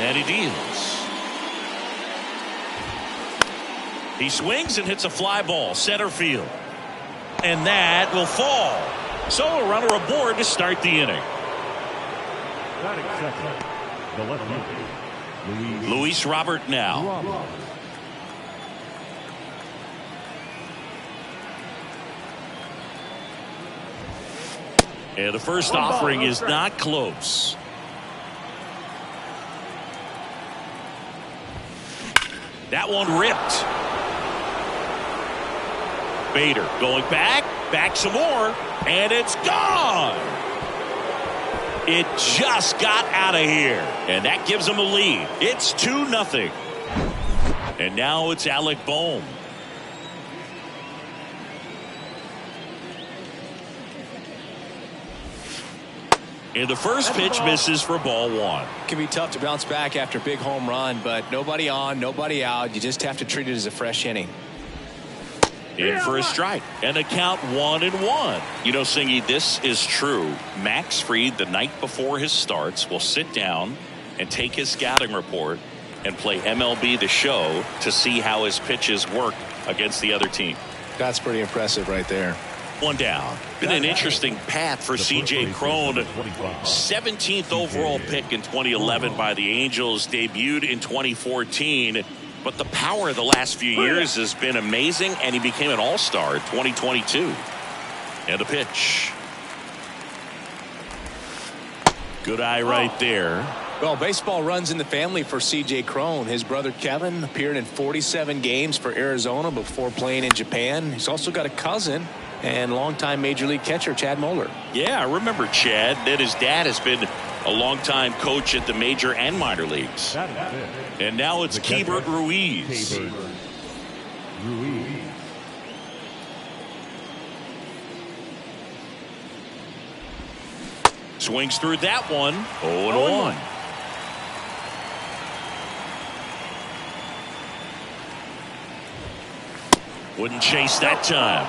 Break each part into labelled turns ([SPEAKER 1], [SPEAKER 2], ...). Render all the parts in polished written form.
[SPEAKER 1] And he deals. He swings and hits a fly ball center field. And that will fall. So a runner aboard to start the inning.
[SPEAKER 2] The left
[SPEAKER 1] Luis Robert now. And the first offering is not close. That one ripped. Bader going back some more, and it's gone. It just got out of here, and that gives them a lead. It's 2-0. And now it's Alec Bohm. And the first pitch misses for ball one.
[SPEAKER 3] It can be tough to bounce back after a big home run, but nobody on, nobody out. You just have to treat it as a fresh inning.
[SPEAKER 1] In for a strike, and the count 1-1. You know, Singy, this is true. Max Fried, the night before his starts, will sit down and take his scouting report and play MLB The Show to see how his pitches work against the other team.
[SPEAKER 3] That's pretty impressive right there.
[SPEAKER 1] One down. Been an interesting path for C.J. Cron. 17th overall pick in 2011 by the Angels. Debuted in 2014. But the power of the last few years has been amazing, and he became an all-star in 2022. And a pitch. Good eye right there.
[SPEAKER 3] Well, baseball runs in the family for C.J. Cron. His brother Kevin appeared in 47 games for Arizona before playing in Japan. He's also got a cousin and longtime Major League catcher Chad Moeller.
[SPEAKER 1] Yeah, I remember Chad. That his dad has been a longtime coach at the major and minor leagues. And now it's Keibert Ruiz. Swings through that one. 0-1. Wouldn't chase that time.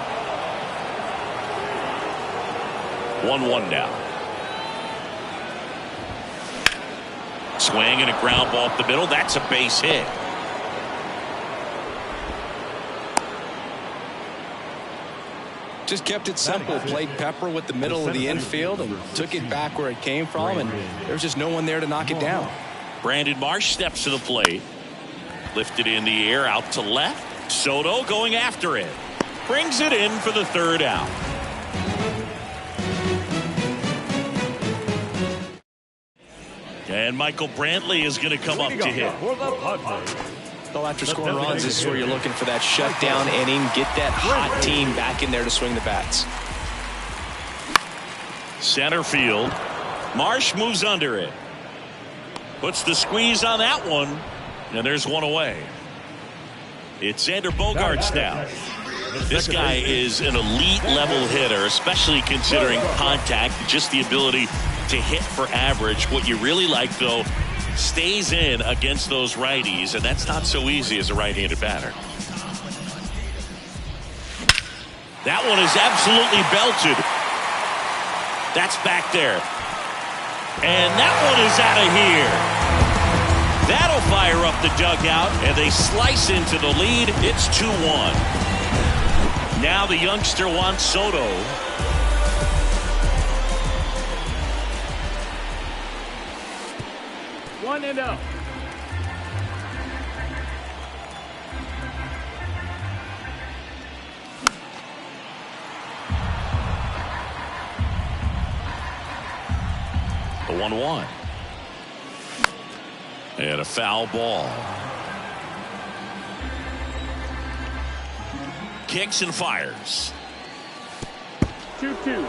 [SPEAKER 1] 1-1 now. Swing and a ground ball up the middle. That's a base hit.
[SPEAKER 3] Just kept it simple. Played pepper with the middle of the infield and took it back where it came from, and there's just no one there to knock it down.
[SPEAKER 1] Brandon Marsh steps to the plate. Lifted in the air out to left. Soto going after it. Brings it in for the third out. And Michael Brantley is going to come up to hit.
[SPEAKER 3] Well, after scoring runs, this is where you're looking for that shutdown inning. Get that hot team back in there to swing the bats.
[SPEAKER 1] Center field. Marsh moves under it. Puts the squeeze on that one. And there's one away. It's Xander Bogaerts now. This guy is an elite level hitter, especially considering contact, just the ability to hit for average. What you really like, though, stays in against those righties, and that's not so easy as a right-handed batter. That one is absolutely belted. That's back there. And that one is out of here. That'll fire up the dugout, and they slice into the lead. It's 2-1. Now the youngster Juan Soto.
[SPEAKER 2] One and out.
[SPEAKER 1] The 1-1. And a foul ball. Kicks and fires.
[SPEAKER 2] 2-2.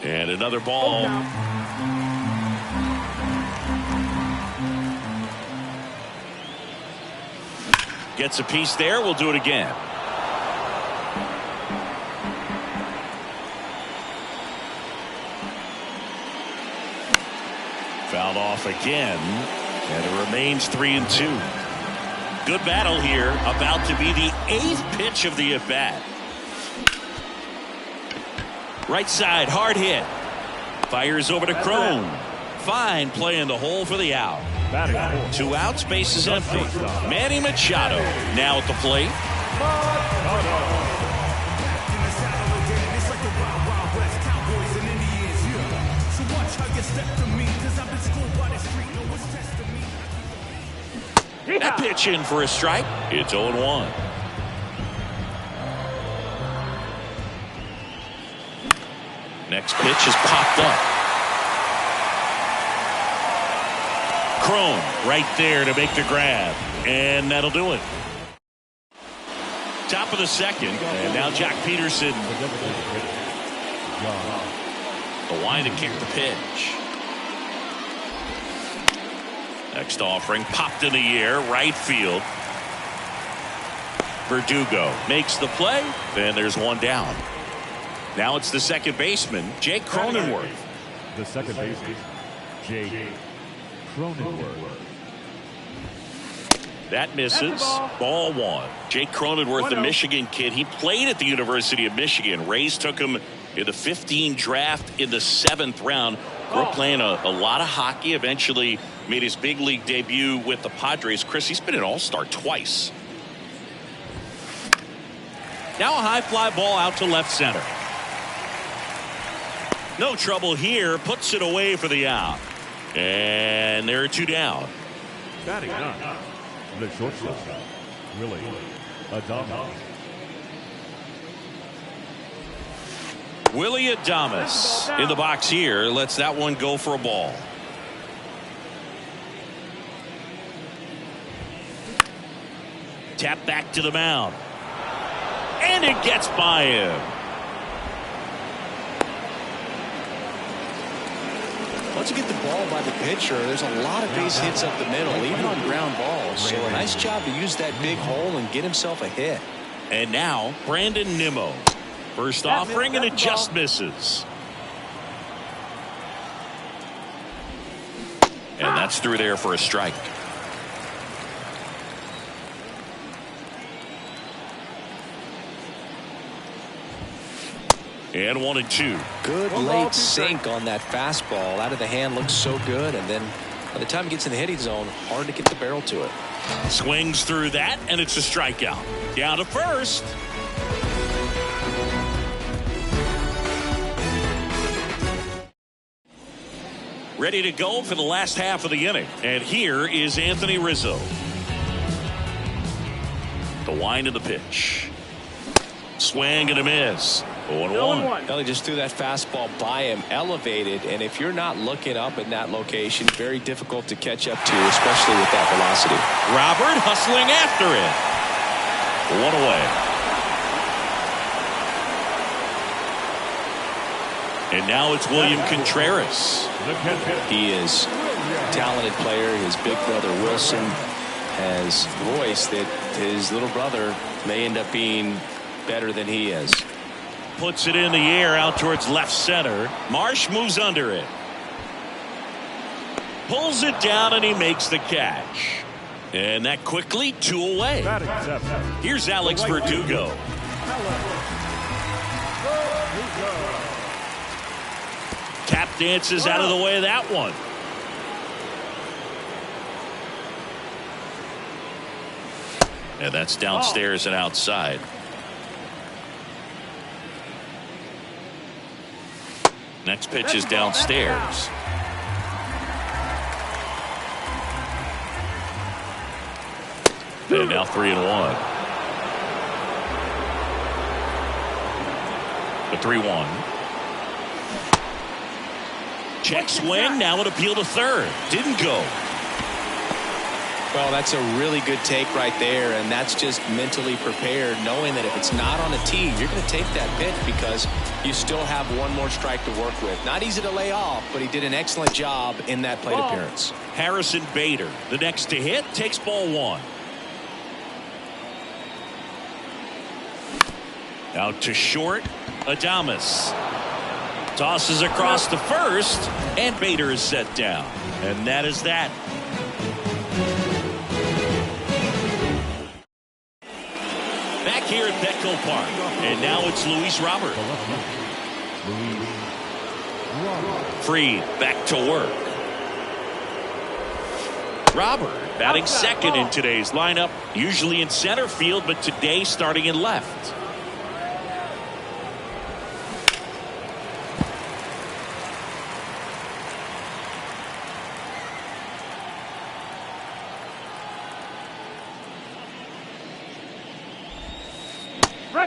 [SPEAKER 1] And another ball. Gets a piece there. We'll do it again. Fouled off again, and it remains 3-2. Good battle here, about to be the 8th pitch of the at-bat. Right side, hard hit. Fires over to Crone. Fine play in the hole for the out. 2 outs, base is empty. Manny Machado now at the plate. That pitch in for a strike. It's 0-1. Next pitch is popped up. Crone right there to make the grab. And that'll do it. Top of the second. And now Jack Peterson. The line to kick the pitch. Next offering popped in the air. Right field. Verdugo makes the play. And there's one down. Now it's the second baseman, Jake Cronenworth.
[SPEAKER 2] The second baseman, Jake Cronenworth.
[SPEAKER 1] That misses. Ball 1. Jake Cronenworth, the Michigan kid. He played at the University of Michigan. Rays took him in the 15 draft in the 7th round. Grew up playing a lot of hockey. Eventually made his big league debut with the Padres. Chris, he's been an all-star twice. Now a high fly ball out to left center. No trouble here. Puts it away for the out. And there are 2 down.
[SPEAKER 2] Batting nine. The shortstop, Willie Adames.
[SPEAKER 1] Willie Adames in the box here. Lets that one go for a ball. Tap back to the mound. And it gets by him.
[SPEAKER 3] Once you get the ball by the pitcher, there's a lot of base hits up the middle, even on ground balls. So a nice job to use that big hole and get himself a hit.
[SPEAKER 1] And now Brandon Nimmo. First offering and it just misses. And that's through there for a strike. And 1-2.
[SPEAKER 3] Good late sink on that fastball. Out of the hand, looks so good. And then by the time it gets in the hitting zone, hard to get the barrel to it.
[SPEAKER 1] Swings through that, and it's a strikeout. Down to first. Ready to go for the last half of the inning. And here is Anthony Rizzo. The wind of the pitch. Swing and a miss. 0-1.
[SPEAKER 3] Ellie just threw that fastball by him, elevated, and if you're not looking up in that location, very difficult to catch up to, especially with that velocity.
[SPEAKER 1] Robert hustling after it. 1 away. And now it's William Contreras.
[SPEAKER 3] He is a talented player. His big brother Wilson has voiced that his little brother may end up being better than he is.
[SPEAKER 1] Puts it in the air out towards left center. Marsh moves under it. Pulls it down and he makes the catch. And that quickly 2 away. Here's Alex Verdugo. Tap dances out of the way of that one. And that's downstairs and outside. Next pitch is downstairs. And now 3-1. The 3-1. Check swing. Now an appeal to third. Didn't go.
[SPEAKER 3] Well, that's a really good take right there, and that's just mentally prepared, knowing that if it's not on a tee, you're going to take that pitch because you still have one more strike to work with. Not easy to lay off, but he did an excellent job in that plate appearance.
[SPEAKER 1] Harrison Bader, the next to hit, takes ball 1. Out to short, Adames. Tosses across to first, and Bader is set down. And that is that. Back here at Petco Park, and now it's Luis Robert. Freed back to work. Robert batting second in today's lineup, usually in center field, but today starting in left.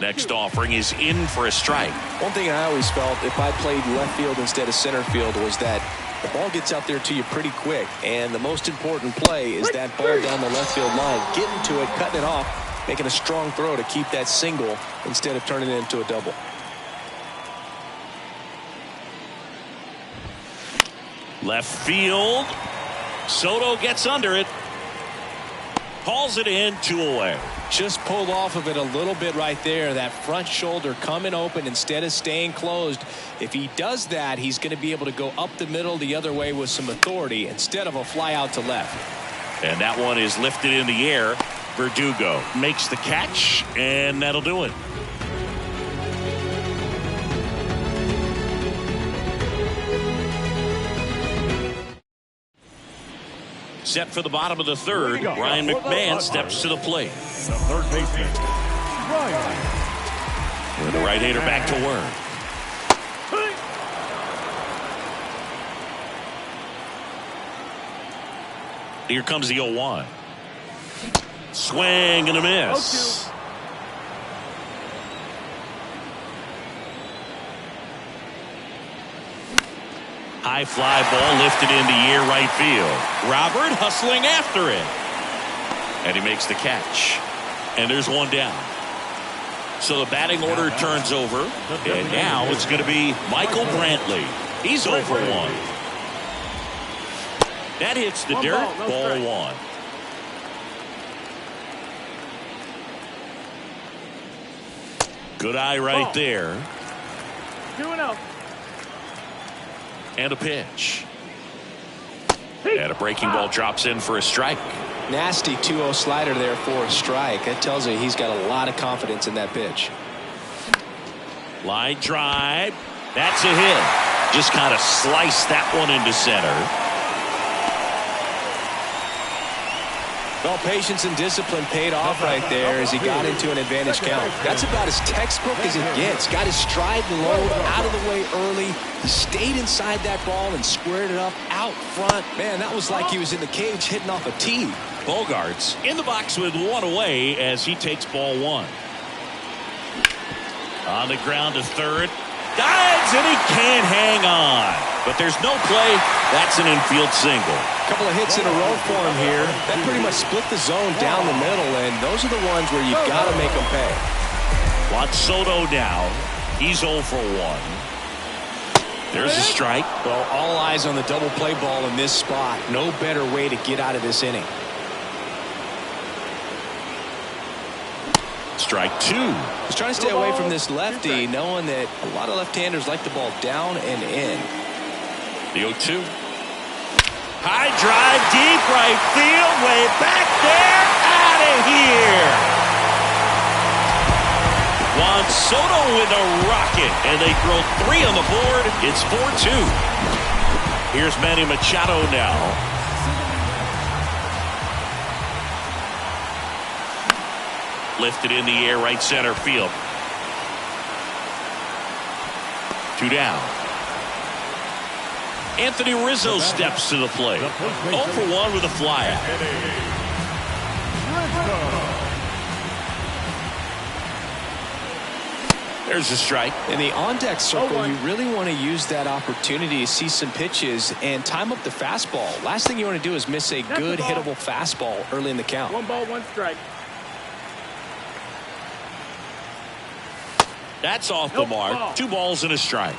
[SPEAKER 1] Next offering is in for a strike.
[SPEAKER 3] One thing I always felt if I played left field instead of center field was that the ball gets out there to you pretty quick, and the most important play is that ball down the left field line, getting to it, cutting it off, making a strong throw to keep that single instead of turning it into a double.
[SPEAKER 1] Left field. Soto gets under it. Hauls it in, 2 away.
[SPEAKER 3] Just pulled off of it a little bit right there. That front shoulder coming open instead of staying closed. If he does that, he's going to be able to go up the middle the other way with some authority instead of a fly out to left.
[SPEAKER 1] And that one is lifted in the air. Verdugo makes the catch, and that'll do it. Set for the bottom of the third. Ryan McMahon steps to the plate.
[SPEAKER 2] The third baseman, Ryan.
[SPEAKER 1] And the right-hander back to work. Here comes the 0-1. Swing and a miss. High fly ball lifted into air right field. Robert hustling after it. And he makes the catch. And there's one down. So the batting order turns over. And now it's going to be Michael Brantley. He's 0 for 1. That hits the dirt. Ball 1. Good eye right there.
[SPEAKER 4] 2-0.
[SPEAKER 1] And a pitch. And a breaking ball drops in for a strike.
[SPEAKER 3] Nasty 2-0 slider there for a strike. That tells you he's got a lot of confidence in that pitch.
[SPEAKER 1] Line drive. That's a hit. Just kind of sliced that one into center.
[SPEAKER 3] Well, patience and discipline paid off right there as he got into an advantage count. That's about as textbook as it gets. Got his stride low, out of the way early. He stayed inside that ball and squared it up out front. Man, that was like he was in the cage hitting off a tee.
[SPEAKER 1] Bogarts in the box with 1 away as he takes ball 1. On the ground to third. Dives and he can't hang on. But there's no play. That's an infield single.
[SPEAKER 3] Couple of hits in a row for him here. That pretty much split the zone down the middle, and those are the ones where you've got to make them pay.
[SPEAKER 1] Watch Soto down. He's 0 for 1. There's a strike.
[SPEAKER 3] Well, all eyes on the double play ball in this spot. No better way to get out of this inning.
[SPEAKER 1] Strike 2.
[SPEAKER 3] He's trying to stay away from this lefty, knowing that a lot of left-handers like the ball down and in.
[SPEAKER 1] The 0-2. High drive, deep right field, way back there, out of here. Juan Soto with a rocket, and they throw 3 on the board. It's 4-2. Here's Manny Machado now. Lifted in the air, right center field. 2 down. Anthony Rizzo steps to the plate. 0 for 1 with a flyout. There's a strike.
[SPEAKER 3] In the on-deck circle, you really want to use that opportunity to see some pitches and time up the fastball. Last thing you want to do is miss a good hittable fastball early in the count.
[SPEAKER 4] 1 ball, 1 strike.
[SPEAKER 1] That's off the mark. 2 balls and a strike.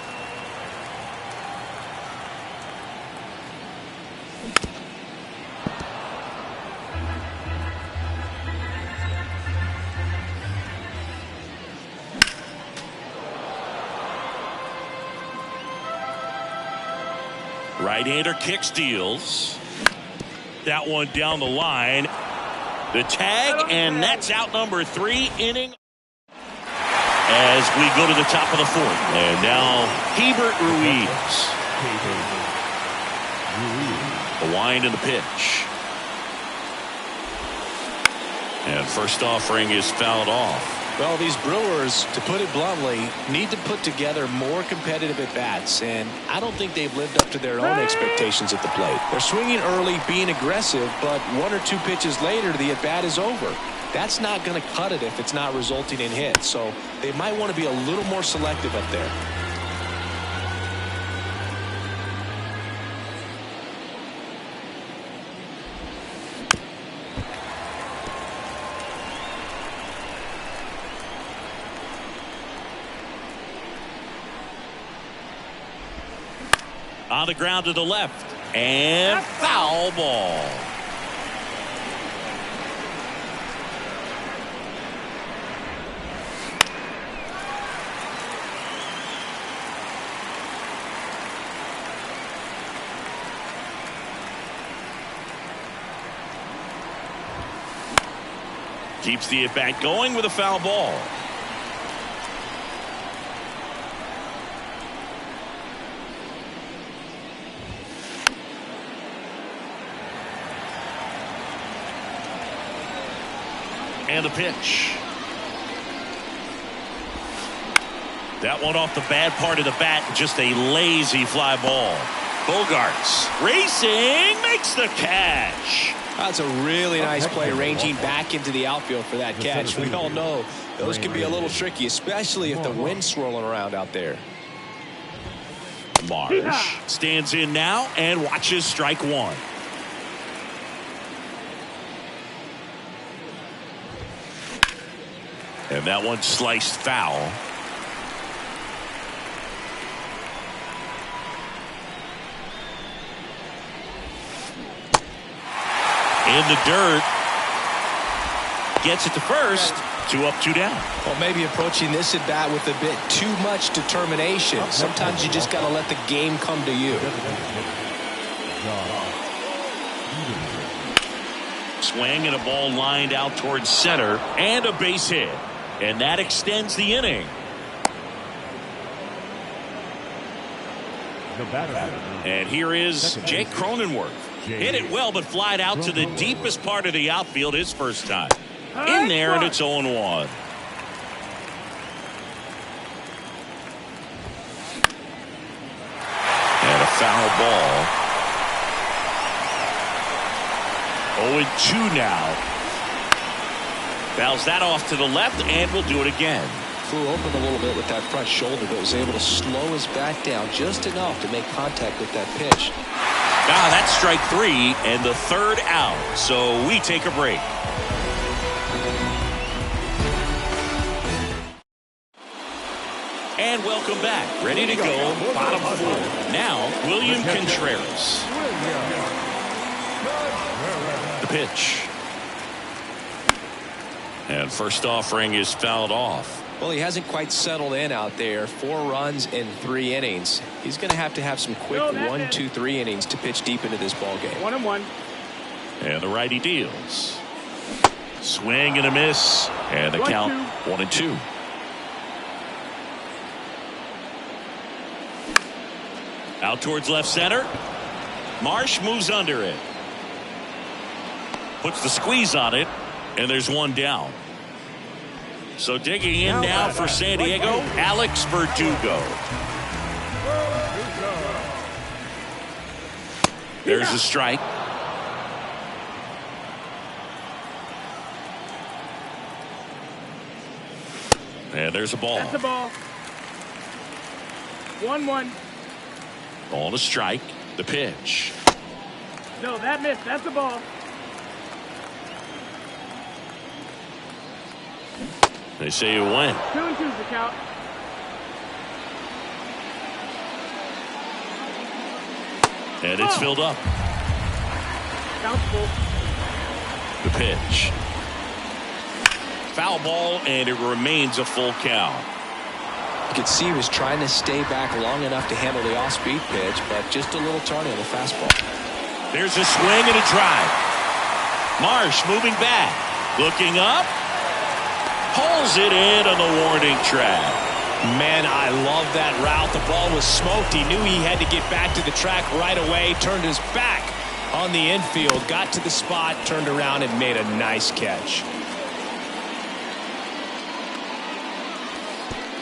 [SPEAKER 1] Right-hander kick steals. That one down the line. The tag, and that's out number 3 inning. as we go to the top of the fourth. And now Hebert Ruiz. The wind and the pitch. And first offering is fouled off.
[SPEAKER 3] Well, these Brewers, to put it bluntly, need to put together more competitive at-bats, and I don't think they've lived up to their own expectations at the plate. They're swinging early, being aggressive, but one or two pitches later, the at-bat is over. That's not going to cut it if it's not resulting in hits, so they might want to be a little more selective up there.
[SPEAKER 1] On the ground to the left. And foul ball. Keeps the at-bat going with a foul ball. And the pitch. That one off the bad part of the bat. Just a lazy fly ball. Bogarts racing, makes the catch.
[SPEAKER 3] That's a really nice play, ranging back into the outfield for that catch. We all know those can be a little tricky, especially if the wind's swirling around out there.
[SPEAKER 1] Marsh stands in now and watches strike one. And that one sliced foul. In the dirt. Gets it to first. 2 up, 2 down.
[SPEAKER 3] Well, maybe approaching this at bat with a bit too much determination. Sometimes you just got to let the game come to you.
[SPEAKER 1] Swing and a ball lined out towards center and a base hit. And that extends the inning. And here is Jake Cronenworth. Hit it well, but flied out to the deepest part of the outfield his first time. In there, and it's 0-1. And a foul ball. 0-2 now. Fouls that off to the left, and we'll do it again.
[SPEAKER 3] Flew open a little bit with that front shoulder, but was able to slow his bat down just enough to make contact with that pitch.
[SPEAKER 1] That's strike 3 and the third out. So we take a break. And welcome back. Ready to go. Bottom 4. Now, William Contreras. The pitch. And first offering is fouled off.
[SPEAKER 3] Well, he hasn't quite settled in out there. 4 runs in 3 innings. He's going to have some quick 1, 2, 3 innings to pitch deep into this ball game.
[SPEAKER 4] 1-1.
[SPEAKER 1] And the righty deals. Swing and a miss. And the count 1-2. Out towards left center. Marsh moves under it. Puts the squeeze on it. And there's one down. So digging in now for San Diego, Alex Verdugo. There's a strike. And there's a ball.
[SPEAKER 4] That's a ball. 1-1.
[SPEAKER 1] Ball to strike. The pitch.
[SPEAKER 4] No, that missed. That's a ball.
[SPEAKER 1] They say you win.
[SPEAKER 4] 2-2's the count.
[SPEAKER 1] And it's filled up.
[SPEAKER 4] Count's full.
[SPEAKER 1] The pitch. Foul ball, and it remains a full count.
[SPEAKER 3] You could see he was trying to stay back long enough to handle the off-speed pitch, but just a little turny on the fastball.
[SPEAKER 1] There's a swing and a drive. Marsh moving back. Looking up. Pulls it in on the warning track.
[SPEAKER 3] Man, I love that route. The ball was smoked. He knew he had to get back to the track right away. Turned his back on the infield. Got to the spot. Turned around and made a nice catch.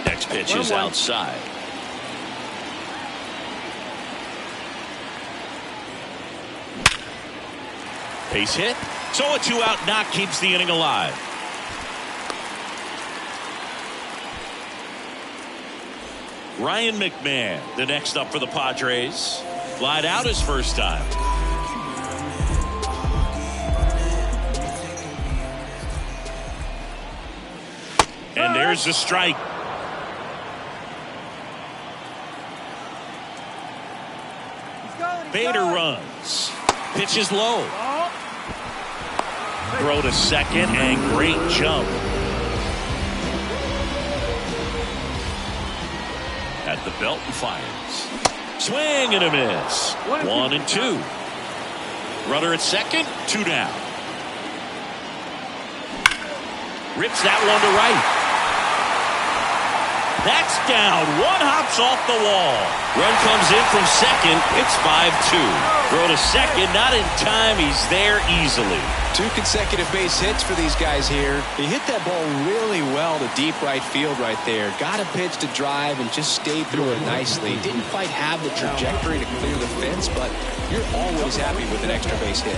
[SPEAKER 1] Next pitch is outside. Base hit. So a 2-out knock keeps the inning alive. Ryan McMahon, the next up for the Padres. Lied out his first time. And there's the strike. Bader runs. Pitch is low. Throw to second and great jump. At the belt and fires. Swing and a miss. 1-2. Runner at second, 2 down. Rips that one to right. That's down. One hops off the wall. Run comes in from second. It's 5-2. Throw to second, not in time. He's there easily.
[SPEAKER 3] 2 consecutive base hits for these guys here. He hit that ball really well to deep right field right there. Got a pitch to drive and just stayed through it nicely. Didn't quite have the trajectory to clear the fence, but you're always happy with an extra base hit.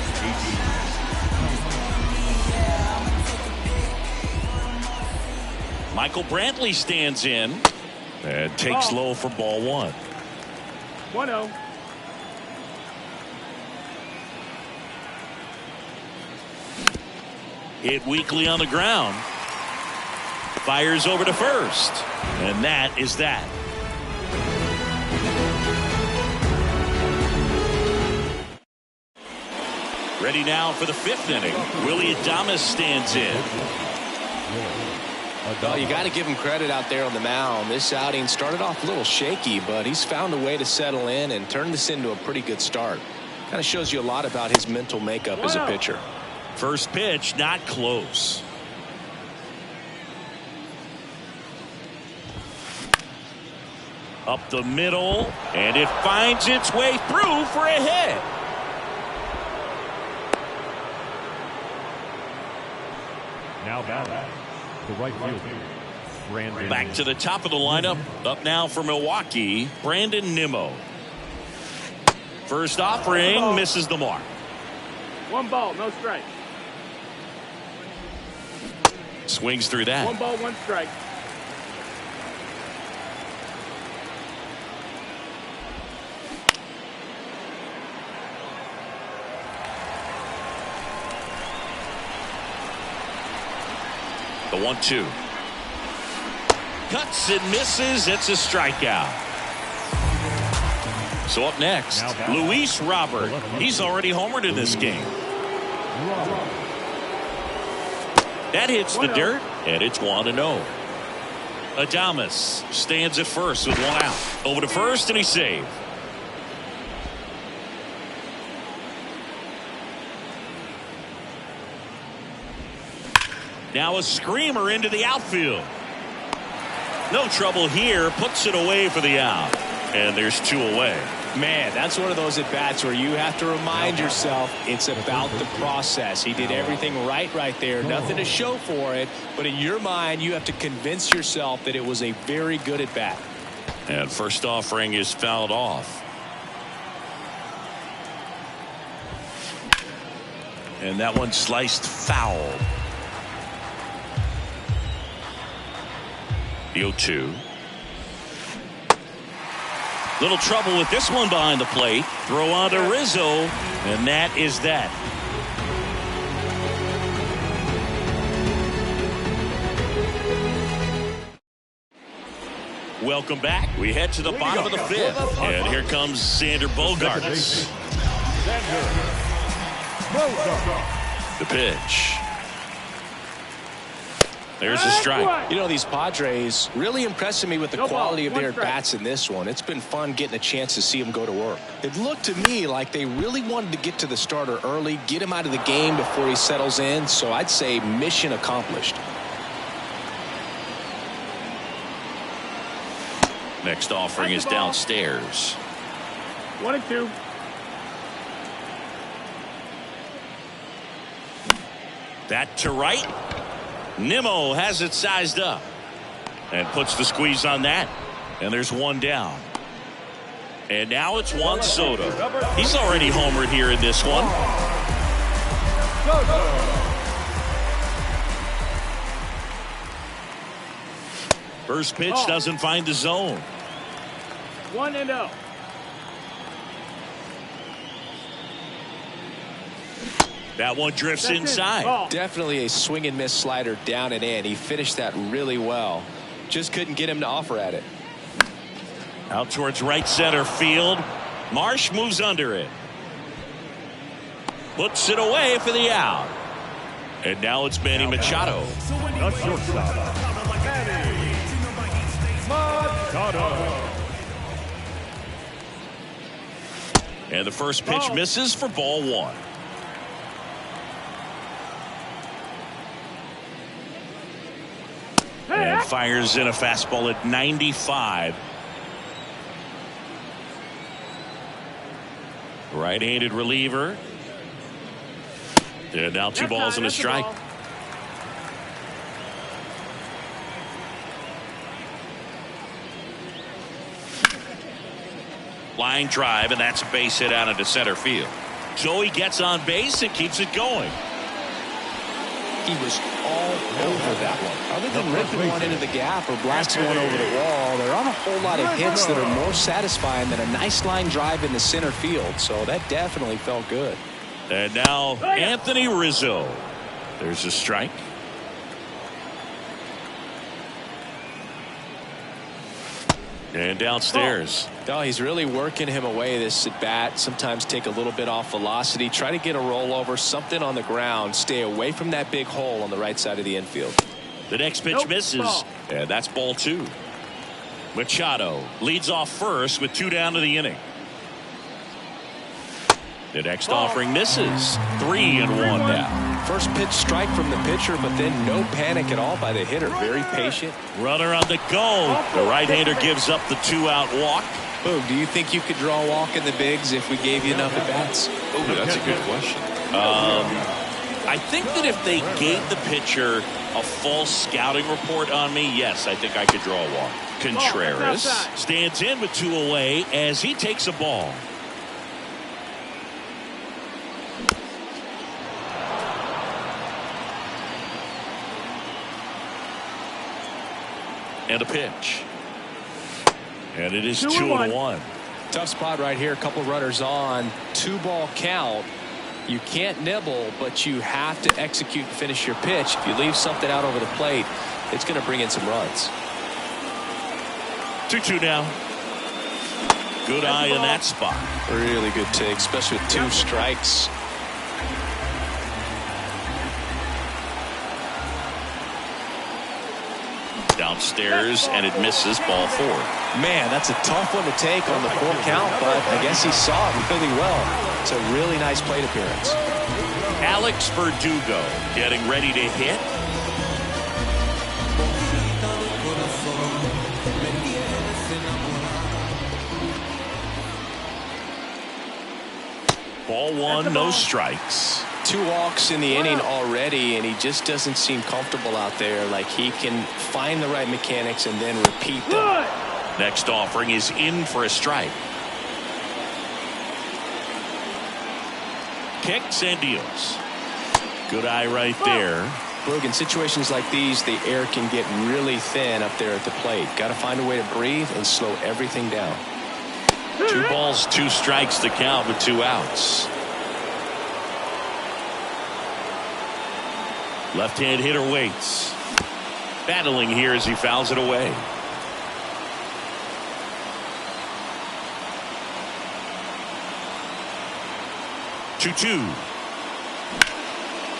[SPEAKER 1] Michael Brantley stands in and takes low for ball 1.
[SPEAKER 4] 1-0.
[SPEAKER 1] Hit weakly on the ground. Fires over to first. And that is that. Ready now for the 5th inning. Willie Adames stands in.
[SPEAKER 3] Well, you got to give him credit out there on the mound. This outing started off a little shaky, but he's found a way to settle in and turn this into a pretty good start. Kind of shows you a lot about his mental makeup as a pitcher.
[SPEAKER 1] First pitch, not close. Up the middle, and it finds its way through for a hit.
[SPEAKER 2] Now batting, the right fielder, Brandon.
[SPEAKER 1] Back to the top of the lineup. Up now for Milwaukee, Brandon Nimmo. First offering misses the mark.
[SPEAKER 4] 1 ball, no strike.
[SPEAKER 1] Swings through that.
[SPEAKER 4] 1 ball, 1 strike.
[SPEAKER 1] The 1-2. Cuts and misses. It's a strikeout. So up next, Luis Robert. He's already homered in this game. That hits the dirt, and it's 1-0. Adames stands at first with 1 out. Over to first, and he's saved. Now a screamer into the outfield. No trouble here. Puts it away for the out. And there's 2 away.
[SPEAKER 3] Man, that's one of those at-bats where you have to remind yourself it's about the process. He did everything right there. Nothing to show for it. But in your mind, you have to convince yourself that it was a very good at-bat.
[SPEAKER 1] And first offering is fouled off. And that one sliced foul. The 0-2. Little trouble with this one behind the plate. Throw on to Rizzo, and that is that. Welcome back. We head to the bottom of the 5th, and here comes Xander Bogaerts. The pitch. There's a strike.
[SPEAKER 3] You know, these Padres really impressing me with the quality of their bats in this one. It's been fun getting a chance to see them go to work. It looked to me like they really wanted to get to the starter early, get him out of the game before he settles in. So I'd say mission accomplished.
[SPEAKER 1] Next offering is downstairs.
[SPEAKER 4] 1-2.
[SPEAKER 1] That to right. Nimmo has it sized up and puts the squeeze on that. And there's one down. And now it's Juan Soto. He's already homered here in this one. First pitch doesn't find the zone.
[SPEAKER 4] 1-0.
[SPEAKER 1] That one drifts inside.
[SPEAKER 3] Definitely a swing and miss slider down and in. He finished that really well. Just couldn't get him to offer at it.
[SPEAKER 1] Out towards right center field. Marsh moves under it. Puts it away for the out. And now it's Manny Machado.
[SPEAKER 2] The shortstop, Manny Machado.
[SPEAKER 1] And the first pitch misses for ball one. And fires in a fastball at 95. Right-handed reliever. And now 2 balls and a strike. Line drive, and that's a base hit out into center field. So he gets on base and keeps it going.
[SPEAKER 3] He was all over that one. Other than ripping one into the gap or blasting one over the wall, there aren't a whole lot of hits that are more satisfying than a nice line drive in the center field. So that definitely felt good.
[SPEAKER 1] And now Anthony Rizzo. There's a strike. And downstairs.
[SPEAKER 3] Oh, he's really working him away this at bat. Sometimes take a little bit off velocity. Try to get a rollover, something on the ground. Stay away from that big hole on the right side of the infield.
[SPEAKER 1] The next pitch misses. And that's ball 2. Machado leads off first with 2 down to the inning. The next offering misses. 3-1 now.
[SPEAKER 3] First pitch strike from the pitcher, but then no panic at all by the hitter. Very patient.
[SPEAKER 1] Runner on the go. The right-hander gives up the 2-out walk.
[SPEAKER 3] Boom, do you think you could draw a walk in the bigs if we gave you enough at bats?
[SPEAKER 1] Oh, that's a good question. I think that if they gave the pitcher a false scouting report on me, yes, I think I could draw a walk. Contreras stands in with 2 away as he takes a ball. And a pitch. And it is 2-1.
[SPEAKER 3] Tough spot right here. A couple runners on. 2-ball count. You can't nibble, but you have to execute and finish your pitch. If you leave something out over the plate, it's going to bring in some runs.
[SPEAKER 1] 2-2 now. Good eye in that spot.
[SPEAKER 3] Really good take, especially with 2 strikes.
[SPEAKER 1] Downstairs, and it misses ball 4.
[SPEAKER 3] Man, that's a tough one to take on the 4 count, but I guess he saw it really well. It's a really nice plate appearance.
[SPEAKER 1] Alex Verdugo getting ready to hit. Ball 1, no strikes.
[SPEAKER 3] 2 walks in the inning already, and he just doesn't seem comfortable out there. Like he can find the right mechanics and then repeat them.
[SPEAKER 1] Next offering is in for a strike. Kicks and deals. Good eye right there.
[SPEAKER 3] Look, in situations like these, the air can get really thin up there at the plate. Got to find a way to breathe and slow everything down.
[SPEAKER 1] 2 balls, 2 strikes to count with 2 outs. Left-hand hitter waits. Battling here as he fouls it away. Two.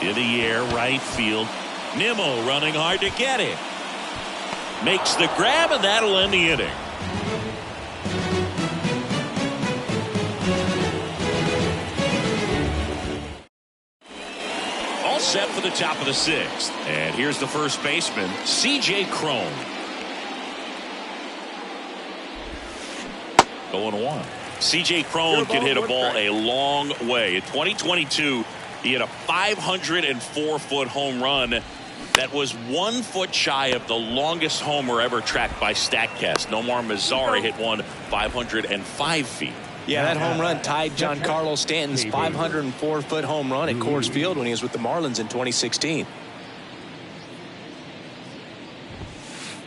[SPEAKER 1] In the air, right field. Nimmo running hard to get it. Makes the grab, and that'll end the inning. All set for the top of the 6th. And here's the first baseman, C.J. Cron. 0-1. C.J. Cron can hit a ball a long way. In 2022, he hit a 504-foot home run. That was 1 foot shy of the longest homer ever tracked by StatCast. Nomar Mazara hit one 505 feet.
[SPEAKER 3] Yeah, that home run tied Giancarlo Stanton's 504-foot home run at Coors Field when he was with the Marlins in 2016.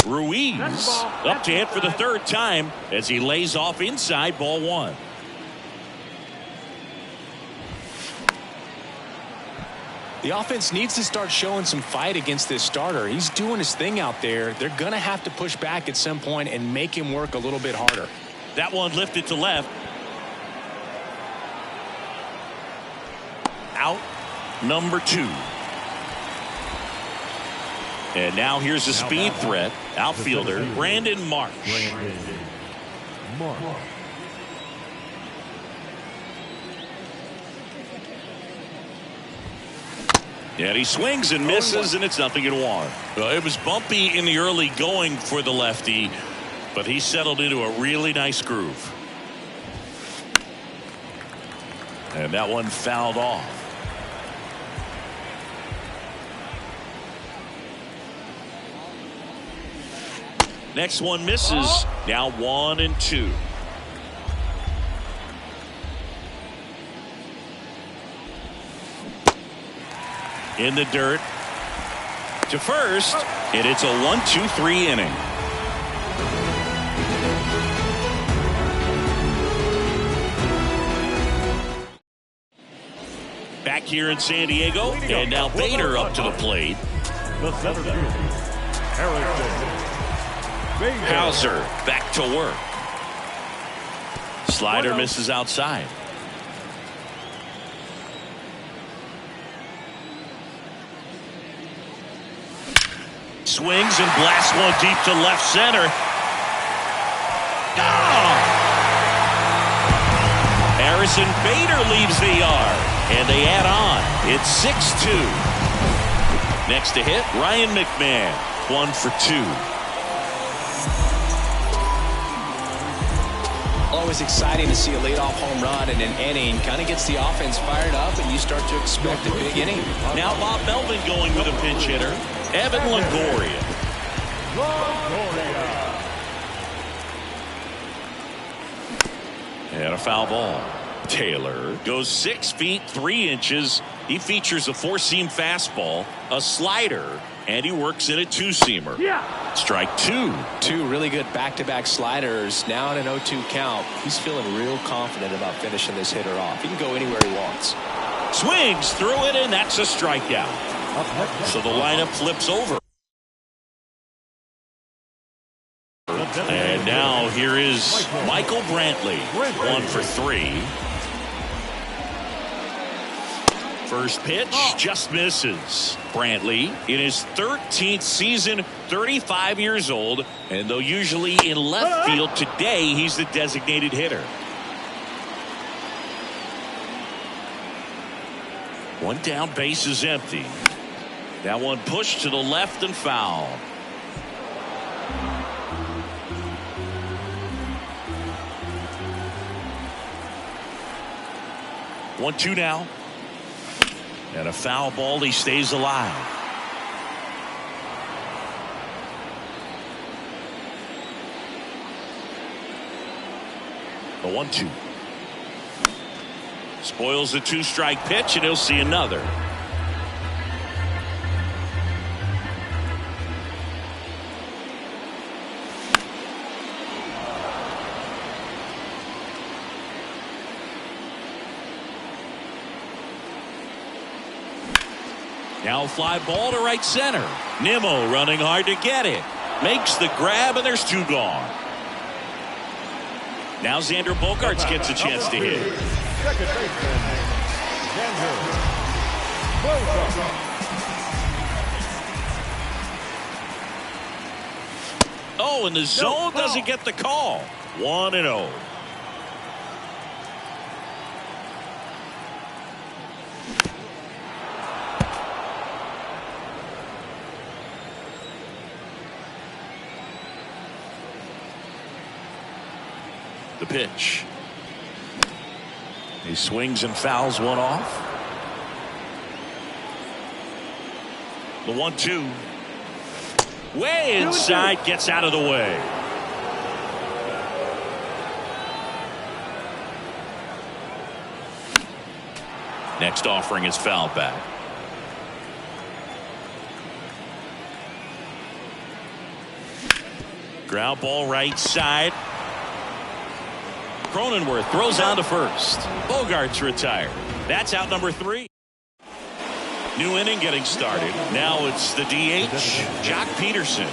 [SPEAKER 1] Ruiz up to hit for the 3rd time as he lays off inside, ball 1.
[SPEAKER 3] The offense needs to start showing some fight against this starter. He's doing his thing out there. They're going to have to push back at some point and make him work a little bit harder.
[SPEAKER 1] That one lifted to left. Out number 2. And now here's a speed threat. Outfielder Brandon Marsh. And he swings and misses, and it's 0-1. Well, it was bumpy in the early going for the lefty, but he settled into a really nice groove. And that one fouled off. Next one misses. Now 1-2. In the dirt to first, and it's a 1-2-3 inning. Back here in San Diego, and now Bader up to the plate.
[SPEAKER 2] The center fielder,
[SPEAKER 1] Hauser back to work. Slider misses outside. Swings and blasts one deep to left center. Oh! Harrison Bader leaves the yard, and they add on. It's 6-2. Next to hit, Ryan McMahon, 1 for 2.
[SPEAKER 3] Always exciting to see a leadoff home run in an inning. Kind of gets the offense fired up, and you start to expect a big inning.
[SPEAKER 1] Now Bob Melvin going with a pinch hitter, Evan Longoria. And a foul ball. Taylor goes 6 feet 3 inches. He features a 4-seam fastball, a slider, and he works in a 2-seamer. Strike 2.
[SPEAKER 3] 2 really good back-to-back sliders. Now in an 0-2 count. He's feeling real confident about finishing this hitter off. He can go anywhere he wants.
[SPEAKER 1] Swings through it, and that's a strikeout. So the lineup flips over. And now here is Michael Brantley, 1 for 3. First pitch just misses. Brantley in his 13th season, 35 years old, and though usually in left field, today he's the designated hitter. One down, base is empty. That one pushed to the left and foul. One, two now. And a foul ball. He stays alive. The 1-2. Spoils the 2-strike pitch, and he'll see another. Now fly ball to right center. Nimmo running hard to get it. Makes the grab, and there's 2 gone. Now Xander Bogaerts gets a chance to hit.
[SPEAKER 2] Second baseman, Xander Bogaerts.
[SPEAKER 1] Oh, and the zone doesn't get the call. 1-0. The pitch. He swings and fouls one off. The 1-2. Way inside, gets out of the way. Next offering is fouled back. Ground ball right side. Cronenworth throws on to first. Bogart's retired. That's out number 3. New inning getting started. Now it's the DH, Jock Peterson.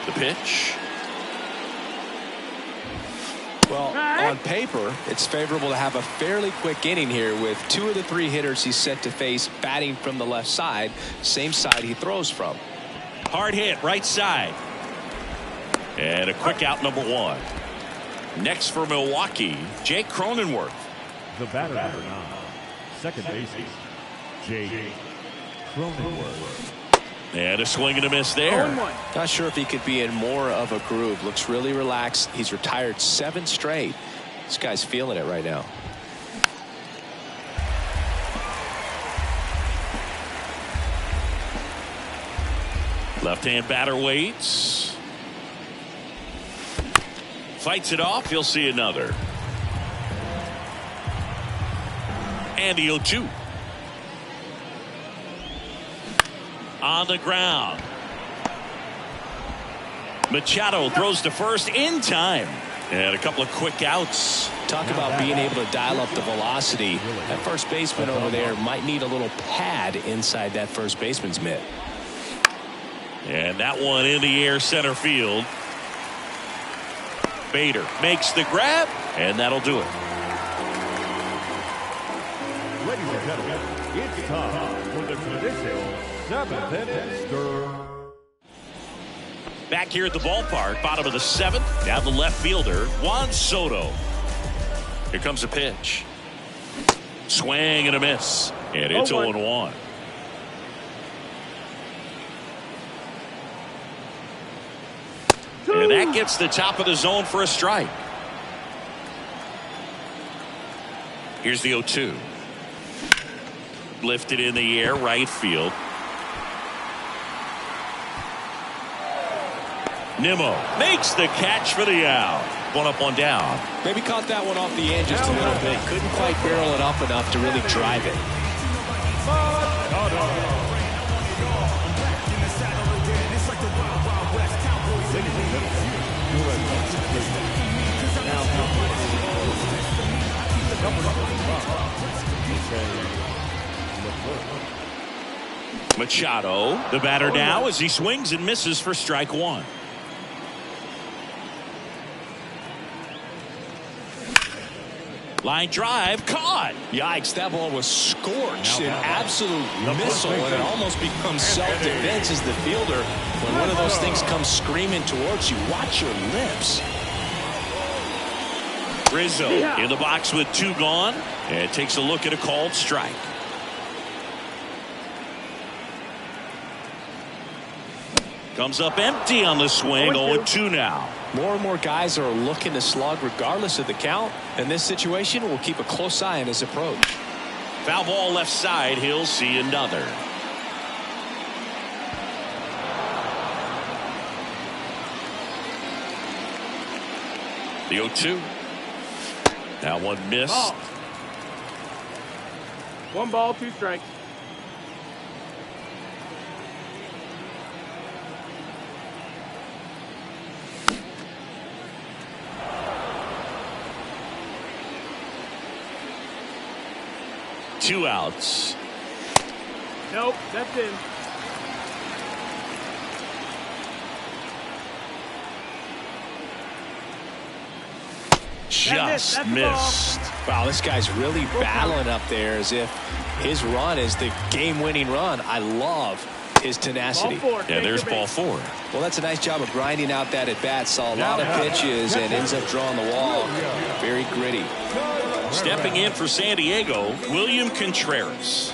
[SPEAKER 1] The pitch.
[SPEAKER 3] Well, on paper, it's favorable to have a fairly quick inning here with 2 of the 3 hitters he's set to face batting from the left side, same side he throws from.
[SPEAKER 1] Hard hit right side. And a quick out number 1. Next for Milwaukee, Jake Cronenworth.
[SPEAKER 2] The batter number 9, second baseman, Jake Cronenworth.
[SPEAKER 1] And a swing and a miss there.
[SPEAKER 4] 0-1.
[SPEAKER 3] Not sure if he could be in more of a groove. Looks really relaxed. He's retired 7 straight. This guy's feeling it right now.
[SPEAKER 1] Left-hand batter waits. Fights it off. He'll see another. And the 0-2. On the ground. Machado throws to first in time. And a couple of quick outs.
[SPEAKER 3] Talk about being able to dial up the velocity. That first baseman over there might need a little pad inside that first baseman's mitt.
[SPEAKER 1] And that one in the air center field. Bader makes the grab, and that'll do it.
[SPEAKER 2] Ladies and gentlemen, it's time for the traditional 7th inning stir.
[SPEAKER 1] Back here at the ballpark, bottom of the 7th. Now the left fielder, Juan Soto. Here comes a pitch. Swing and a miss. And it's 0-1. And that gets the top of the zone for a strike. Here's the 0-2. Lifted in the air, right field. Nimmo makes the catch for the out. 1 up, 1 down.
[SPEAKER 3] Maybe caught that one off the end just a little bit. Couldn't quite barrel it up enough to really drive it.
[SPEAKER 1] Machado, the batter now as he swings and misses for strike 1. Line drive caught.
[SPEAKER 3] Yikes, that ball was scorched. An absolute missile, and it almost becomes self-defense as the fielder. When one of those things comes screaming towards you, watch your lips.
[SPEAKER 1] Rizzo in the box with 2 gone, and takes a look at a called strike. Comes up empty on the swing. 0-2 now.
[SPEAKER 3] More and more guys are looking to slug regardless of the count. In this situation, we'll keep a close eye on his approach.
[SPEAKER 1] Foul ball left side. He'll see another. The 0-2. Now one missed.
[SPEAKER 4] Ball. 1 ball, 2 strikes.
[SPEAKER 1] Two outs.
[SPEAKER 4] Nope, that's in.
[SPEAKER 1] Just
[SPEAKER 4] that's
[SPEAKER 1] missed.
[SPEAKER 3] Wow, this guy's really battling up there as if his run is the game-winning run. I love his tenacity.
[SPEAKER 4] Ball 4.
[SPEAKER 1] Yeah, there's ball 4.
[SPEAKER 3] Well, that's a nice job of grinding out that at-bat. Saw a lot of pitches and ends up drawing the wall. Very gritty.
[SPEAKER 1] Stepping in for San Diego, William Contreras.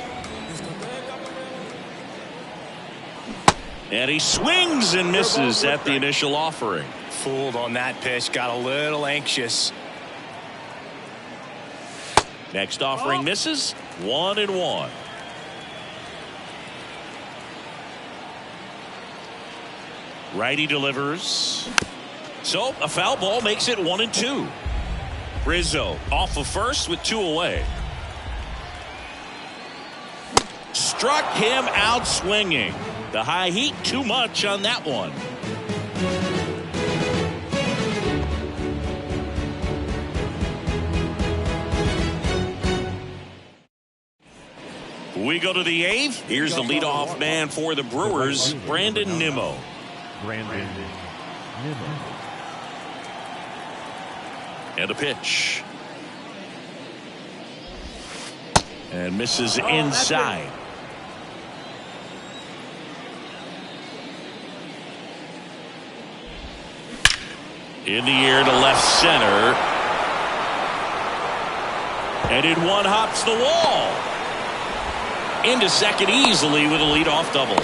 [SPEAKER 1] And he swings and misses at the initial offering.
[SPEAKER 3] Fooled on that pitch. Got a little anxious.
[SPEAKER 1] Next offering misses. 1-1. Righty delivers. So a foul ball makes it 1-2. Rizzo off of first with 2 away. Struck him out swinging. The high heat too much on that one. We go to the 8th. Here's the leadoff man for the Brewers, Brandon Nimmo. And a pitch. And misses inside. In the air to left center. And in one hops the wall. Into second easily with a leadoff double.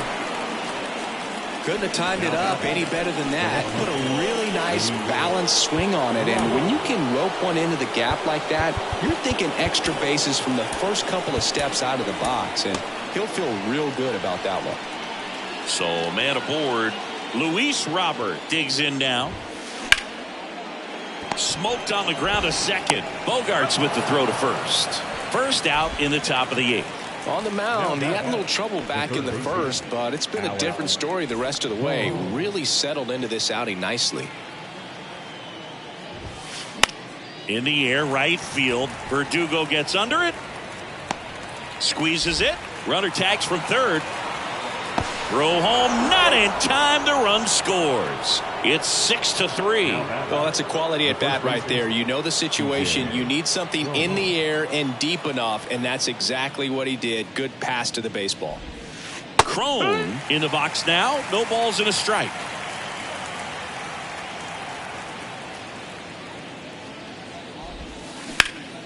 [SPEAKER 3] Couldn't have timed it up any better than that. Put a really nice balanced swing on it. And when you can rope one into the gap like that, you're thinking extra bases from the first couple of steps out of the box. And he'll feel real good about that one.
[SPEAKER 1] So man aboard. Luis Robert digs in now. Smoked on the ground to second. Bogarts with the throw to first. First out in the top of the 8th.
[SPEAKER 3] On the mound, he had a little trouble back in the first, but it's been a different story the rest of the way. Really settled into this outing nicely.
[SPEAKER 1] In the air, right field. Verdugo gets under it. Squeezes it. Runner tags from third. Throw home, not in time. The run scores. It's 6-3.
[SPEAKER 3] Well, that's a quality at bat right there. You know the situation. You need something in the air and deep enough, and that's exactly what he did. Good pass to the baseball.
[SPEAKER 1] Crone in the box now. No balls and a strike.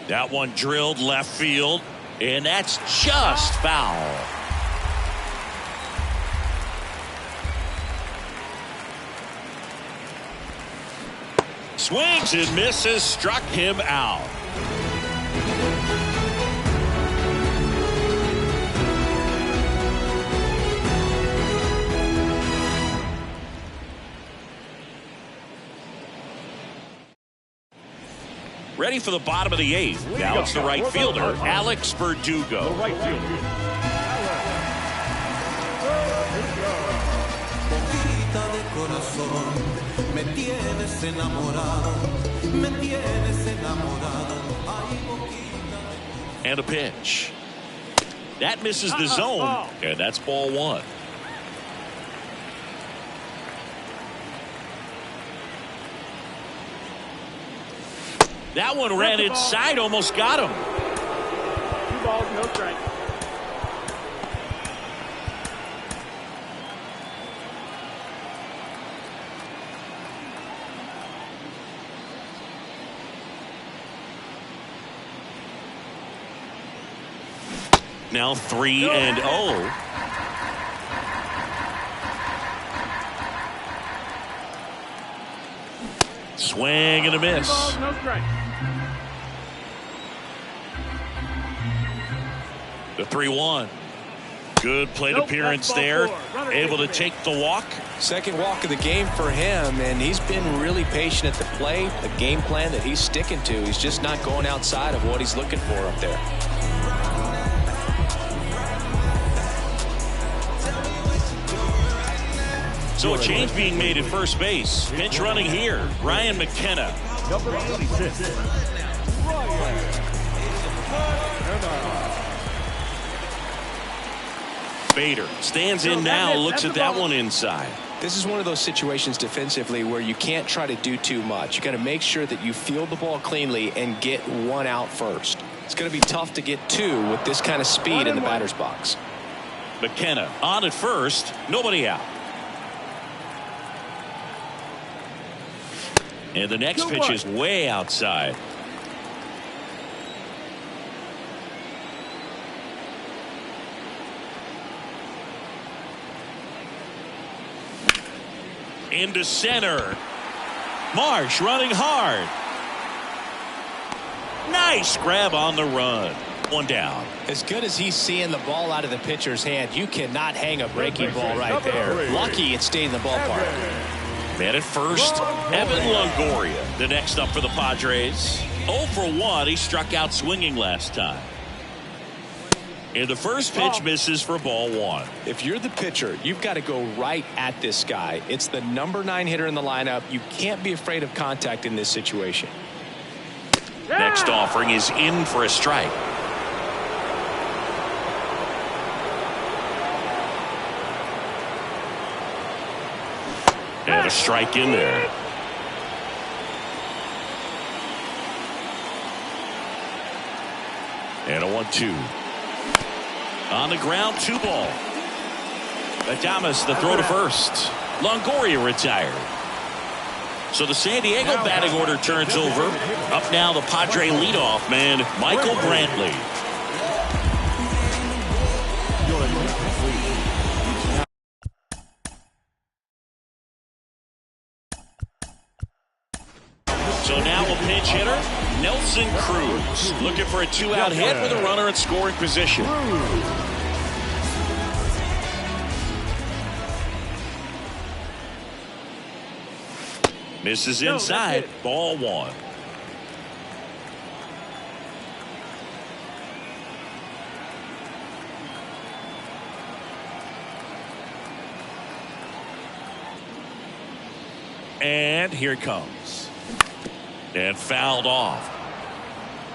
[SPEAKER 1] That one drilled left field, and that's just foul. Swings and misses, struck him out. Ready for the bottom of the 8th. Now it's the right fielder, Alex Verdugo.
[SPEAKER 2] The right fielder.
[SPEAKER 1] And a pitch. That misses the zone, and that's ball 1. That one ran inside, almost got him.
[SPEAKER 4] 2 balls, no strike.
[SPEAKER 1] Now 3-0. Swing and a miss.
[SPEAKER 4] 2 balls, no strike.
[SPEAKER 1] The 3-1. Good plate appearance there. Able to take the walk.
[SPEAKER 3] Second walk of the game for him, and he's been really patient at the plate. The game plan that he's sticking to. He's just not going outside of what he's looking for up there.
[SPEAKER 1] So a change being made at first base. Pinch running here. Ryan McKenna.
[SPEAKER 2] Number 86.
[SPEAKER 1] Bader stands in now. Looks at that one inside.
[SPEAKER 3] This is one of those situations defensively where you can't try to do too much. You got to make sure that you field the ball cleanly and get one out first. It's going to be tough to get 2 with this kind of speed in the batter's box.
[SPEAKER 1] McKenna on at first. Nobody out. And the next pitch is way outside. Into center. Marsh running hard. Nice grab on the run. One down.
[SPEAKER 3] As good as he's seeing the ball out of the pitcher's hand, you cannot hang a breaking ball right there. Lucky it stayed in the ballpark.
[SPEAKER 1] Man at first, Evan Longoria, the next up for the Padres. 0 for 1. He struck out swinging last time. And the first pitch misses for ball 1.
[SPEAKER 3] If you're the pitcher, you've got to go right at this guy. It's the number 9 hitter in the lineup. You can't be afraid of contact in this situation.
[SPEAKER 1] Next offering is in for a strike. And a strike in there. And a 1-2. On the ground, 2 ball. Adames, the throw to first. Longoria retired. So the San Diego batting order turns over. Up now the Padre leadoff man, Michael Brantley. So now a pinch hitter, Nelson Cruz, looking for a 2-out hit with a runner in scoring position. Misses inside, ball 1. And here it comes. And fouled off.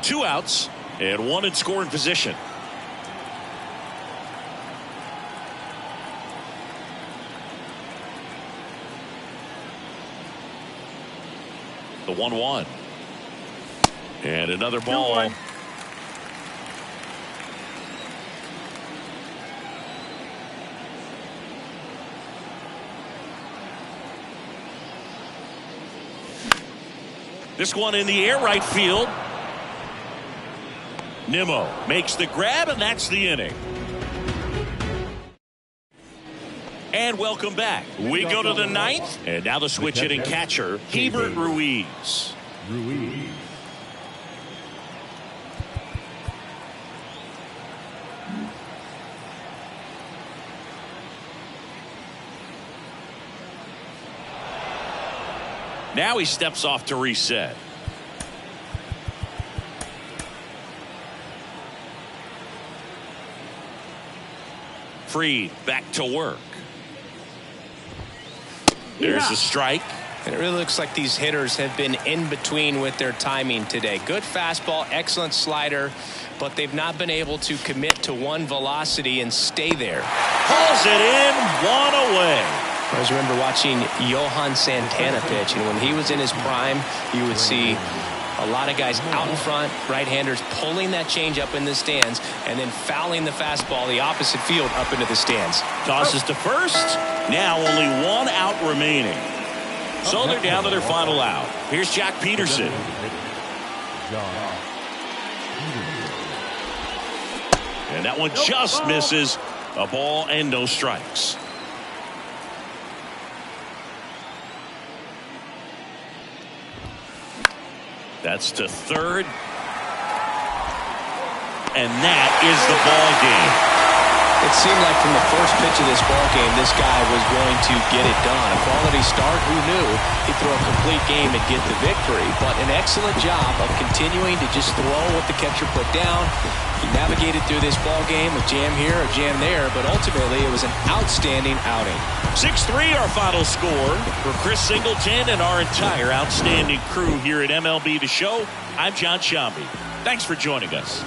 [SPEAKER 1] 2 outs and 1 in scoring position. The 1-1. And another ball. This one in the air, right field. Nimmo makes the grab, and that's the inning. And welcome back. We go to the 9th, and now the switch hitting catcher, Hebert Ruiz. Now he steps off to reset. Fried back to work. There's a strike.
[SPEAKER 3] And it really looks like these hitters have been in between with their timing today. Good fastball, excellent slider, but they've not been able to commit to one velocity and stay there.
[SPEAKER 1] Pulls it in, 1 away.
[SPEAKER 3] I always remember watching Johan Santana pitch, and when he was in his prime, you would see a lot of guys out in front, right-handers pulling that change up in the stands and then fouling the fastball the opposite field up into the stands.
[SPEAKER 1] Tosses to first. Now only 1 out remaining. So they're down to their final out. Here's Jack Peterson. And that one just misses. A ball and no strikes. That's to third. And that is the ball game.
[SPEAKER 3] It seemed like from the first pitch of this ball game, this guy was going to get it done. A quality start, who knew he'd throw a complete game and get the victory. But an excellent job of continuing to just throw what the catcher put down. He navigated through this ball game with jam here or jam there, but ultimately it was an outstanding outing.
[SPEAKER 1] 6-3 our final score. For Chris Singleton and our entire outstanding crew here at MLB The Show, I'm John Shambi. Thanks for joining us.